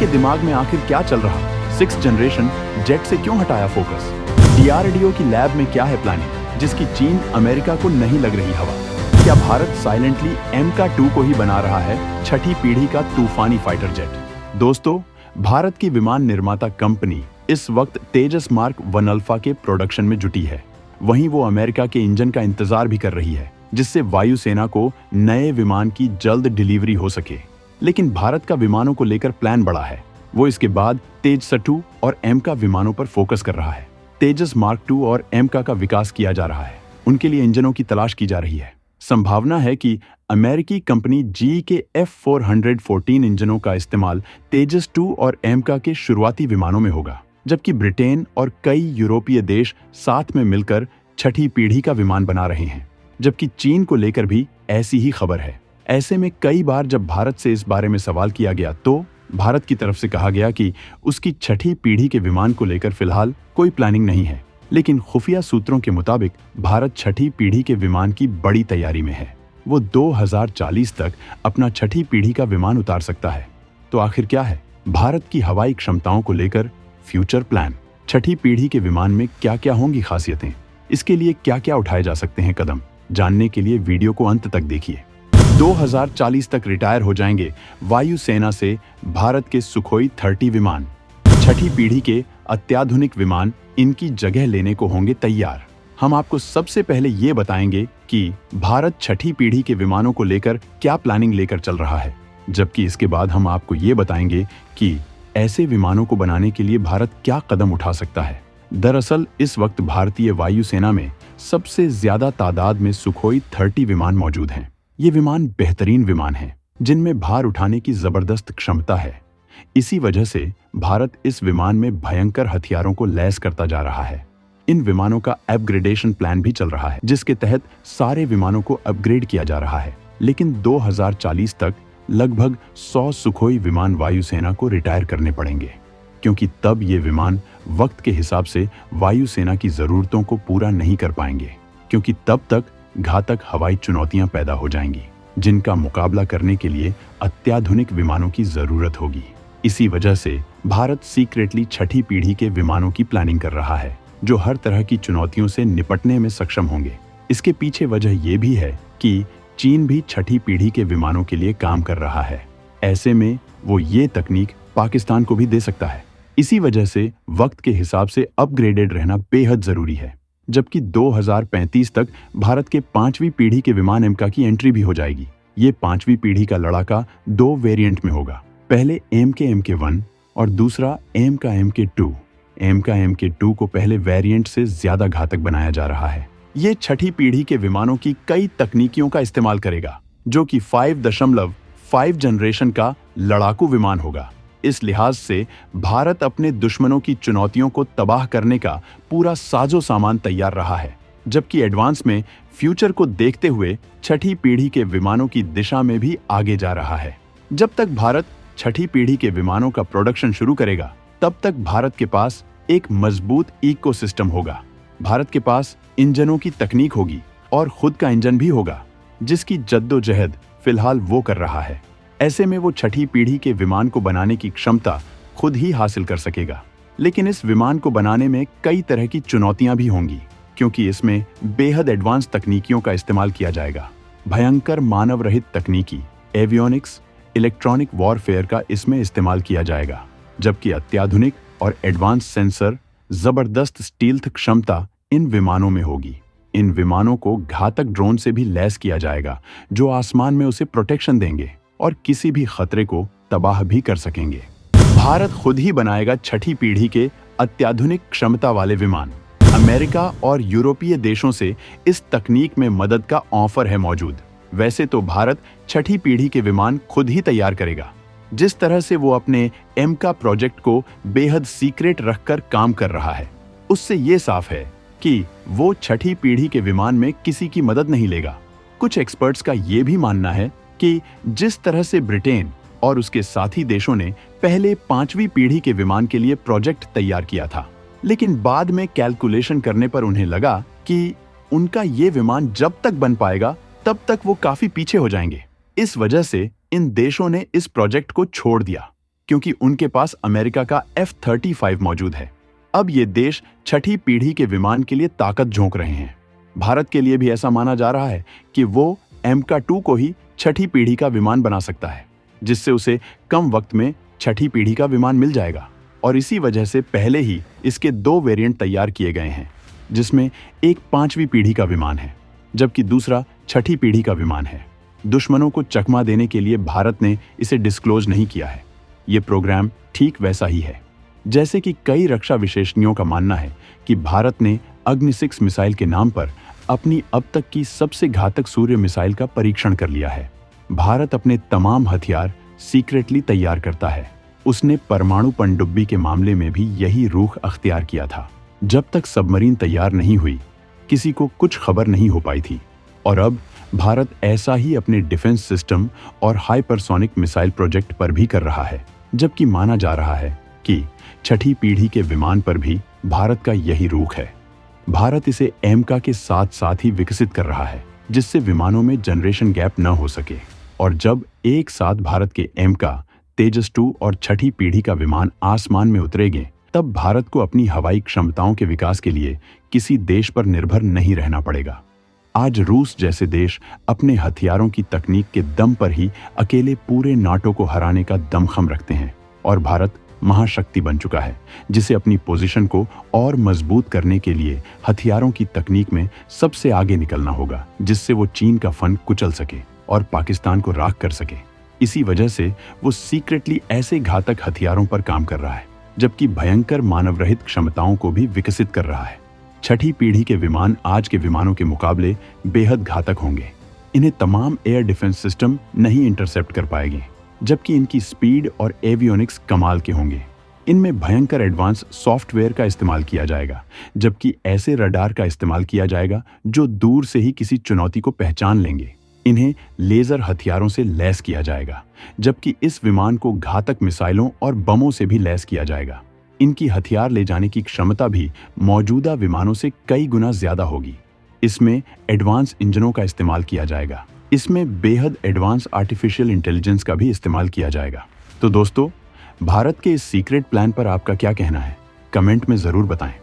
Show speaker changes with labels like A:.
A: के दिमाग में आखिर क्या चल रहा? 6th जनरेशन जेट से क्यों हटाया फोकस? DRDO की लैब में क्या है प्लानिंग जिसकी चीन अमेरिका को नहीं लग रही हवा? क्या भारत साइलेंटली MK2 को ही बना रहा है 6ठी पीढ़ी का तूफानी फाइटर जेट? दोस्तों, भारत की विमान निर्माता कंपनी इस वक्त तेजस मार्क 1 अल्फा के प्रोडक्शन में जुटी है। वहीं वो अमेरिका के इंजन का इंतजार भी कर रही है, जिससे वायुसेना को नए विमान की जल्द डिलीवरी हो सके। लेकिन भारत का विमानों को लेकर प्लान बड़ा है। वो इसके बाद तेजस-2 और MK विमानों पर फोकस कर रहा है। तेजस मार्क 2 और MK का विकास किया जा रहा है। उनके लिए इंजनों की तलाश की जा रही है। संभावना है कि अमेरिकी कंपनी GE के F414 इंजनों का इस्तेमाल तेजस-2 और MK के शुरुआती विमानों में होगा, जबकि ब्रिटेन और कई यूरोपीय देश साथ में मिलकर 6ठी पीढ़ी का विमान बना रहे हैं। जबकि चीन को लेकर भी ऐसी ही खबर है। ऐसे में कई बार जब भारत से इस बारे में सवाल किया गया तो भारत की तरफ से कहा गया कि उसकी 6ठी पीढ़ी के विमान को लेकर फिलहाल कोई प्लानिंग नहीं है। लेकिन खुफिया सूत्रों के मुताबिक भारत 6ठी पीढ़ी के विमान की बड़ी तैयारी में है। वो 2040 तक अपना 6ठी पीढ़ी का विमान उतार सकता है। तो आखिर क्या है भारत की हवाई क्षमताओं को लेकर फ्यूचर प्लान? 6ठी पीढ़ी के विमान में क्या क्या होंगी खासियतें? इसके लिए क्या क्या उठाए जा सकते हैं कदम? जानने के लिए वीडियो को अंत तक देखिए। 2040 तक रिटायर हो जाएंगे वायुसेना से भारत के सुखोई 30 विमान। 6ठी पीढ़ी के अत्याधुनिक विमान इनकी जगह लेने को होंगे तैयार। हम आपको सबसे पहले ये बताएंगे कि भारत 6ठी पीढ़ी के विमानों को लेकर क्या प्लानिंग लेकर चल रहा है, जबकि इसके बाद हम आपको ये बताएंगे कि ऐसे विमानों को बनाने के लिए भारत क्या कदम उठा सकता है। दरअसल इस वक्त भारतीय वायुसेना में सबसे ज्यादा तादाद में सुखोई 30 विमान मौजूद हैं। ये विमान बेहतरीन विमान हैं, जिनमें भार उठाने की जबरदस्त क्षमता है। इसी वजह से भारत इस विमान में भयंकर हथियारों को लैस करता जा रहा है। इन विमानों का अपग्रेडेशन प्लान भी चल रहा है, जिसके तहत सारे विमानों को अपग्रेड किया जा रहा है। लेकिन 2040 तक लगभग 100 सुखोई विमान वायुसेना को रिटायर करने पड़ेंगे, क्योंकि तब ये विमान वक्त के हिसाब से वायुसेना की जरूरतों को पूरा नहीं कर पाएंगे, क्योंकि तब तक घातक हवाई चुनौतियां पैदा हो जाएंगी, जिनका मुकाबला करने के लिए अत्याधुनिक विमानों की जरूरत होगी। इसी वजह से भारत सीक्रेटली 6ठी पीढ़ी के विमानों की प्लानिंग कर रहा है, जो हर तरह की चुनौतियों से निपटने में सक्षम होंगे। इसके पीछे वजह यह भी है कि चीन भी 6ठी पीढ़ी के विमानों के लिए काम कर रहा है। ऐसे में वो ये तकनीक पाकिस्तान को भी दे सकता है। इसी वजह से वक्त के हिसाब से अपग्रेडेड रहना बेहद जरूरी है। जबकि 2035 तक भारत के 5वीं पीढ़ी के विमान MK की एंट्री भी हो जाएगी। ये 5वीं पीढ़ी का लड़ाका 2 वेरिएंट में होगा, पहले MK-1 और दूसरा MK-2। MK-2 को पहले वेरिएंट से ज्यादा घातक बनाया जा रहा है। ये 6ठी पीढ़ी के विमानों की कई तकनीकियों का इस्तेमाल करेगा, जो कि 5.5 जनरेशन का लड़ाकू विमान होगा। इस लिहाज से भारत अपने दुश्मनों की चुनौतियों को तबाह करने का पूरा साजो सामान तैयार रहा है, जबकि एडवांस में फ्यूचर को देखते हुए 6ठी पीढ़ी के विमानों की दिशा में भी आगे जा रहा है। जब तक भारत 6ठी पीढ़ी के विमानों का प्रोडक्शन शुरू करेगा, तब तक भारत के पास एक मजबूत इकोसिस्टम होगा। भारत के पास इंजनों की तकनीक होगी और खुद का इंजन भी होगा, जिसकी जद्दोजहद फिलहाल वो कर रहा है। ऐसे में वो 6ठी पीढ़ी के विमान को बनाने की क्षमता खुद ही हासिल कर सकेगा। लेकिन इस विमान को बनाने में कई तरह की चुनौतियां भी होंगी, क्योंकि इसमें बेहद एडवांस तकनीकियों का इस्तेमाल किया जाएगा। भयंकर मानव रहित तकनीकी, एवियोनिक्स, इलेक्ट्रॉनिक वॉरफेयर का इसमें इस्तेमाल किया जाएगा, जबकि अत्याधुनिक और एडवांस सेंसर, जबरदस्त स्टील्थ क्षमता इन विमानों में होगी। इन विमानों को घातक ड्रोन से भी लैस किया जाएगा, जो आसमान में उसे प्रोटेक्शन देंगे और किसी भी खतरे को तबाह भी कर सकेंगे। भारत खुद ही बनाएगा 6ठी पीढ़ी के अत्याधुनिक क्षमता वाले विमान। अमेरिका और यूरोपीय देशों से इस तकनीक में मदद का ऑफर है मौजूद। वैसे तो भारत 6ठी पीढ़ी के विमान खुद ही तैयार करेगा। जिस तरह से वो अपने MK प्रोजेक्ट को बेहद सीक्रेट रखकर काम कर रहा है, उससे ये साफ है कि वो 6ठी पीढ़ी के विमान में किसी की मदद नहीं लेगा। कुछ एक्सपर्ट्स का ये भी मानना है कि जिस तरह से ब्रिटेन और उसके साथी देशों ने पहले 5वीं पीढ़ी के विमान के लिए प्रोजेक्ट तैयार किया था, लेकिन बाद में कैलकुलेशन करने पर उन्हें लगा कि उनका ये विमान जब तक बन पाएगा तब तक वो काफी पीछे हो जाएंगे। इस वजह से इन देशों ने इस प्रोजेक्ट को छोड़ दिया। क्योंकि उनके पास अमेरिका का F-35 मौजूद है। अब ये देश छठी पीढ़ी के विमान के लिए ताकत झोंक रहे हैं। भारत के लिए भी ऐसा माना जा रहा है कि वो MK2 को ही छठी पीढ़ी का विमान बना सकता है, जिससे उसे कम वक्त में छठी पीढ़ी का विमान मिल जाएगा। और इसी वजह से पहले ही इसके 2 वेरिएंट तैयार किए गए हैं, जिसमें एक 5वीं पीढ़ी का विमान है, जबकि दूसरा छठी पीढ़ी का विमान है। दुश्मनों को चकमा देने के लिए भारत ने इसे डिस्क्लोज नहीं किया है। ये प्रोग्राम ठीक वैसा ही है जैसे कि कई रक्षा विशेषज्ञों का मानना है कि भारत ने अग्नि-6 मिसाइल के नाम पर अपनी अब तक की सबसे घातक सूर्य मिसाइल का परीक्षण कर लिया है। भारत अपने तमाम हथियार सीक्रेटली तैयार करता है। उसने परमाणु पनडुब्बी के मामले में भी यही रुख अख्तियार किया था। जब तक सबमरीन तैयार नहीं हुई, किसी को कुछ खबर नहीं हो पाई थी। और अब भारत ऐसा ही अपने डिफेंस सिस्टम और हाइपरसोनिक मिसाइल प्रोजेक्ट पर भी कर रहा है, जबकि माना जा रहा है कि छठी पीढ़ी के विमान पर भी भारत का यही रुख है। भारत इसे एमका के साथ साथ ही विकसित कर रहा है, जिससे विमानों में जनरेशन गैप न हो सके। और जब एक साथ भारत के एमका, तेजस 2 और छठी पीढ़ी का विमान आसमान में उतरेंगे, तब भारत को अपनी हवाई क्षमताओं के विकास के लिए किसी देश पर निर्भर नहीं रहना पड़ेगा। आज रूस जैसे देश अपने हथियारों की तकनीक के दम पर ही अकेले पूरे नाटो को हराने का दमखम रखते हैं, और भारत महाशक्ति बन चुका है, जिसे अपनी पोजीशन को और मजबूत करने के लिए हथियारों की तकनीक में सबसे आगे निकलना होगा, जिससे वो चीन का फन कुचल सके और पाकिस्तान को राख कर सके। इसी वजह से वो सीक्रेटली ऐसे घातक हथियारों पर काम कर रहा है, जबकि भयंकर मानवरहित क्षमताओं को भी विकसित कर रहा है। छठी पीढ़ी के विमान आज के विमानों के मुकाबले बेहद घातक होंगे। इन्हें तमाम एयर डिफेंस सिस्टम नहीं इंटरसेप्ट कर पाएंगे, जबकि इनकी स्पीड और एवियोनिक्स कमाल के होंगे। इनमें भयंकर एडवांस सॉफ्टवेयर का इस्तेमाल किया जाएगा, जबकि ऐसे रडार का इस्तेमाल किया जाएगा जो दूर से ही किसी चुनौती को पहचान लेंगे। इन्हें लेजर हथियारों से लैस किया जाएगा, जबकि इस विमान को घातक मिसाइलों और बमों से भी लैस किया जाएगा। इनकी हथियार ले जाने की क्षमता भी मौजूदा विमानों से कई गुना ज्यादा होगी। इसमें एडवांस इंजनों का इस्तेमाल किया जाएगा। इसमें बेहद एडवांस आर्टिफिशियल इंटेलिजेंस का भी इस्तेमाल किया जाएगा। तो दोस्तों, भारत के इस सीक्रेट प्लान पर आपका क्या कहना है? कमेंट में जरूर बताएं।